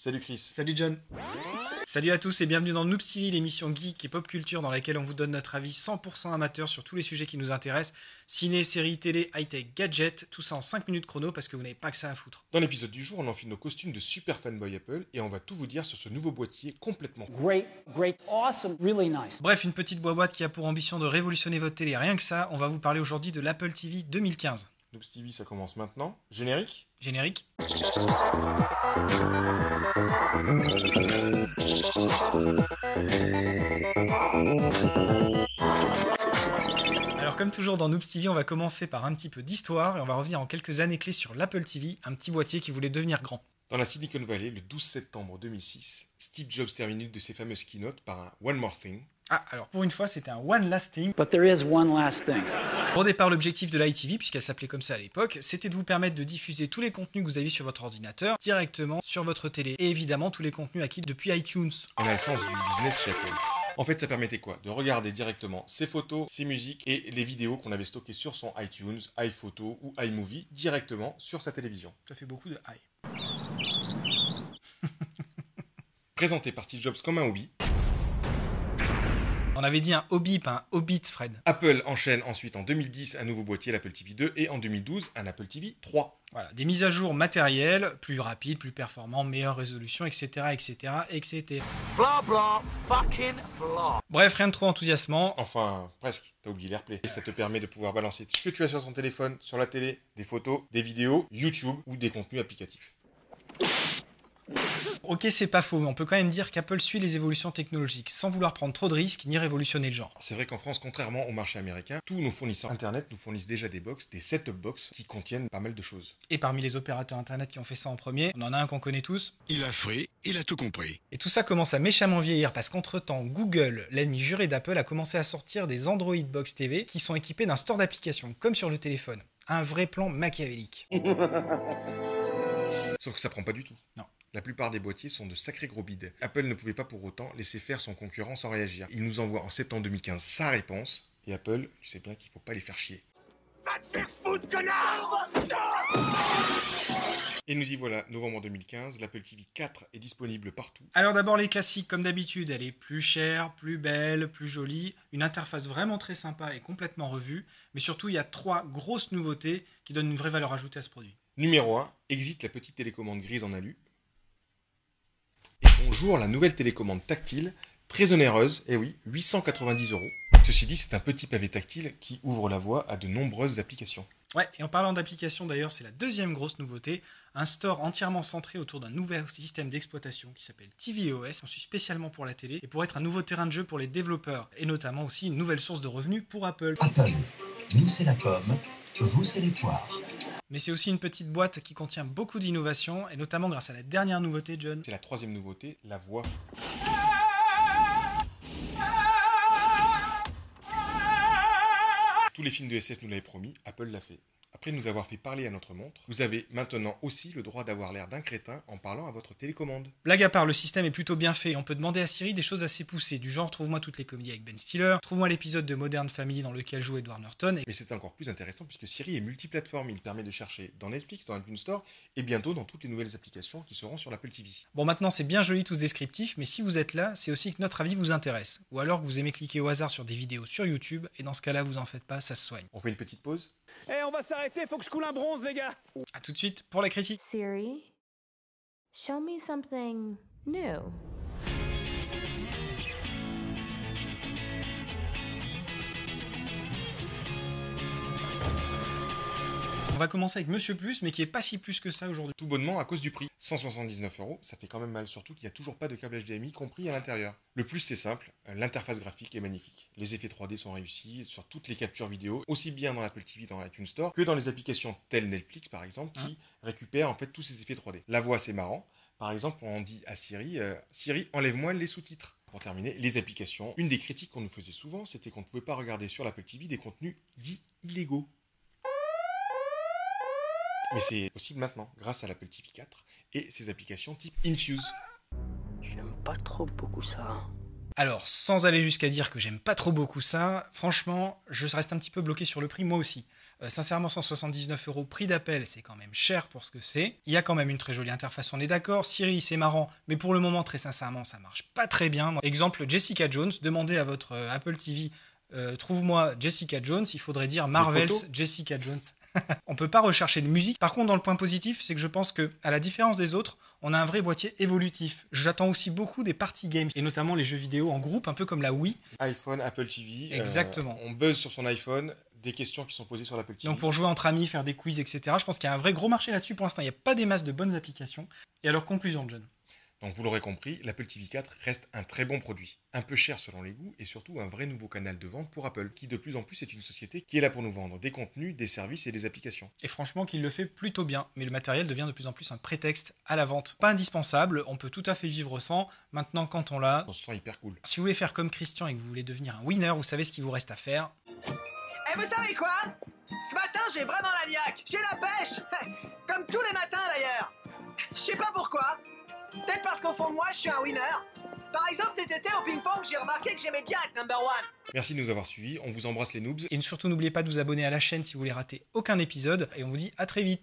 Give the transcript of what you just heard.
Salut Chris. Salut John. Salut à tous et bienvenue dans Noobs TV, l'émission geek et pop culture dans laquelle on vous donne notre avis 100% amateur sur tous les sujets qui nous intéressent. Ciné, séries, télé, high-tech, gadgets, tout ça en 5 minutes chrono parce que vous n'avez pas que ça à foutre. Dans l'épisode du jour, on enfile nos costumes de super fanboy Apple et on va tout vous dire sur ce nouveau boîtier complètement Great, awesome, really nice. Bref, une petite boîte qui a pour ambition de révolutionner votre télé. Rien que ça, on va vous parler aujourd'hui de l'Apple TV 2015. Noobs TV, ça commence maintenant. Générique. Générique. Alors comme toujours dans Noobs TV, on va commencer par un petit peu d'histoire et on va revenir en quelques années clés sur l'Apple TV, un petit boîtier qui voulait devenir grand. Dans la Silicon Valley, le 12 septembre 2006, Steve Jobs termine une de ses fameuses keynotes par un One More Thing. Ah, alors pour une fois, c'était un One Last Thing. But there is one last thing. Au départ, l'objectif de l'iTV, puisqu'elle s'appelait comme ça à l'époque, c'était de vous permettre de diffuser tous les contenus que vous aviez sur votre ordinateur directement sur votre télé. Et évidemment, tous les contenus acquis depuis iTunes. On a le sens du business chez Apple. En fait, ça permettait quoi? De regarder directement ses photos, ses musiques et les vidéos qu'on avait stockées sur son iTunes, iPhoto ou iMovie directement sur sa télévision. Ça fait beaucoup de high. Présenté par Steve Jobs comme un hobby, On avait dit un hobby, pas un hobbit, Fred. Apple enchaîne ensuite en 2010 un nouveau boîtier, l'Apple TV 2, et en 2012 un Apple TV 3. Voilà, des mises à jour matérielles, plus rapides, plus performants, meilleure résolution, etc., etc., etc. Blah blah fucking blah. Bref, rien de trop enthousiasmant. Enfin, presque, t'as oublié l'AirPlay. Et ça te permet de pouvoir balancer ce que tu as sur ton téléphone, sur la télé, des photos, des vidéos, YouTube ou des contenus applicatifs. Ok, c'est pas faux, mais on peut quand même dire qu'Apple suit les évolutions technologiques, sans vouloir prendre trop de risques ni révolutionner le genre. C'est vrai qu'en France, contrairement au marché américain, tous nos fournisseurs Internet nous fournissent déjà des box, des set-top box, qui contiennent pas mal de choses. Et parmi les opérateurs Internet qui ont fait ça en premier, on en a un qu'on connaît tous. Il a fait, il a tout compris. Et tout ça commence à méchamment vieillir parce qu'entre-temps, Google, l'ennemi juré d'Apple, a commencé à sortir des Android Box TV qui sont équipés d'un store d'applications, comme sur le téléphone. Un vrai plan machiavélique. Sauf que ça prend pas du tout. Non. La plupart des boîtiers sont de sacrés gros bides. Apple ne pouvait pas pour autant laisser faire son concurrent sans réagir. Il nous envoie en septembre 2015 sa réponse, et Apple, tu sais bien qu'il faut pas les faire chier. Va te faire foutre, connard. Et nous y voilà, novembre 2015, l'Apple TV 4 est disponible partout. Alors d'abord les classiques comme d'habitude, elle est plus chère, plus belle, plus jolie, une interface vraiment très sympa et complètement revue, mais surtout il y a 3 grosses nouveautés qui donnent une vraie valeur ajoutée à ce produit. Numéro 1, exit la petite télécommande grise en alu. Et bonjour, la nouvelle télécommande tactile, très onéreuse, et oui, 890 €. Ceci dit, c'est un petit pavé tactile qui ouvre la voie à de nombreuses applications. Ouais, et en parlant d'applications d'ailleurs, c'est la deuxième grosse nouveauté, un store entièrement centré autour d'un nouvel système d'exploitation qui s'appelle tvOS, conçu spécialement pour la télé, et pour être un nouveau terrain de jeu pour les développeurs, et notamment aussi une nouvelle source de revenus pour Apple. Apple, nous c'est la pomme, vous c'est les poires. Mais c'est aussi une petite boîte qui contient beaucoup d'innovations, et notamment grâce à la dernière nouveauté, John. C'est la troisième nouveauté, la voix. Tous les films de SF nous l'avaient promis, Apple l'a fait. Après nous avoir fait parler à notre montre, vous avez maintenant aussi le droit d'avoir l'air d'un crétin en parlant à votre télécommande. Blague à part, le système est plutôt bien fait. On peut demander à Siri des choses assez poussées, du genre trouve-moi toutes les comédies avec Ben Stiller, trouve-moi l'épisode de Modern Family dans lequel joue Edward Norton. Mais c'est encore plus intéressant puisque Siri est multiplateforme. Il permet de chercher dans Netflix, dans iTunes Store et bientôt dans toutes les nouvelles applications qui seront sur l'Apple TV. Bon, maintenant c'est bien joli tout ce descriptif, mais si vous êtes là, c'est aussi que notre avis vous intéresse. Ou alors que vous aimez cliquer au hasard sur des vidéos sur YouTube, et dans ce cas-là, vous en faites pas, ça se soigne. On fait une petite pause? Eh, on va s'arrêter, faut que je coule un bronze, les gars. A tout de suite pour la critique. Siri, show me something new. On va commencer avec Monsieur Plus, mais qui est pas si plus que ça aujourd'hui. Tout bonnement à cause du prix. 179 €, ça fait quand même mal, surtout qu'il n'y a toujours pas de câble HDMI compris à l'intérieur. Le plus c'est simple, l'interface graphique est magnifique. Les effets 3D sont réussis sur toutes les captures vidéo, aussi bien dans l'Apple TV, dans l'iTunes Store, que dans les applications telles Netflix par exemple, qui récupèrent en fait tous ces effets 3D. La voix c'est marrant, par exemple on dit à Siri, Siri enlève-moi les sous-titres. Pour terminer, les applications. Une des critiques qu'on nous faisait souvent, c'était qu'on ne pouvait pas regarder sur l'Apple TV des contenus dits illégaux. Mais c'est possible maintenant, grâce à l'Apple TV 4 et ses applications type Infuse. J'aime pas trop beaucoup ça. Alors, sans aller jusqu'à dire que j'aime pas trop beaucoup ça, franchement, je reste un petit peu bloqué sur le prix moi aussi. Sincèrement, 179 €, prix d'appel, c'est quand même cher pour ce que c'est. Il y a quand même une très jolie interface, on est d'accord. Siri, c'est marrant, mais pour le moment, très sincèrement, ça marche pas très bien. Exemple, Jessica Jones, demandez à votre Apple TV, trouve-moi Jessica Jones, il faudrait dire Marvel's Jessica Jones. On peut pas rechercher de musique. Par contre, dans le point positif, c'est que je pense que, à la différence des autres, on a un vrai boîtier évolutif. J'attends aussi beaucoup des party games, et notamment les jeux vidéo en groupe, un peu comme la Wii. iPhone, Apple TV. Exactement. On buzz sur son iPhone, des questions qui sont posées sur l'Apple TV. Donc pour jouer entre amis, faire des quiz, etc. Je pense qu'il y a un vrai gros marché là-dessus. Pour l'instant, il n'y a pas des masses de bonnes applications. Et alors, conclusion, John. Donc vous l'aurez compris, l'Apple TV 4 reste un très bon produit. Un peu cher selon les goûts et surtout un vrai nouveau canal de vente pour Apple, qui de plus en plus est une société qui est là pour nous vendre des contenus, des services et des applications. Et franchement, qu'il le fait plutôt bien. Mais le matériel devient de plus en plus un prétexte à la vente. Pas indispensable, on peut tout à fait vivre sans. Maintenant, quand on l'a... On se sent hyper cool. Si vous voulez faire comme Christian et que vous voulez devenir un winner, vous savez ce qu'il vous reste à faire. Et vous savez quoi? Ce matin, j'ai vraiment la niaque. J'ai la pêche. Comme tous les matins d'ailleurs. Je sais pas pourquoi. Peut-être parce qu'au fond de moi, je suis un winner. Par exemple, cet été au ping-pong, j'ai remarqué que j'aimais bien être number one. Merci de nous avoir suivis, on vous embrasse les noobs. Et surtout, n'oubliez pas de vous abonner à la chaîne si vous voulez rater aucun épisode. Et on vous dit à très vite.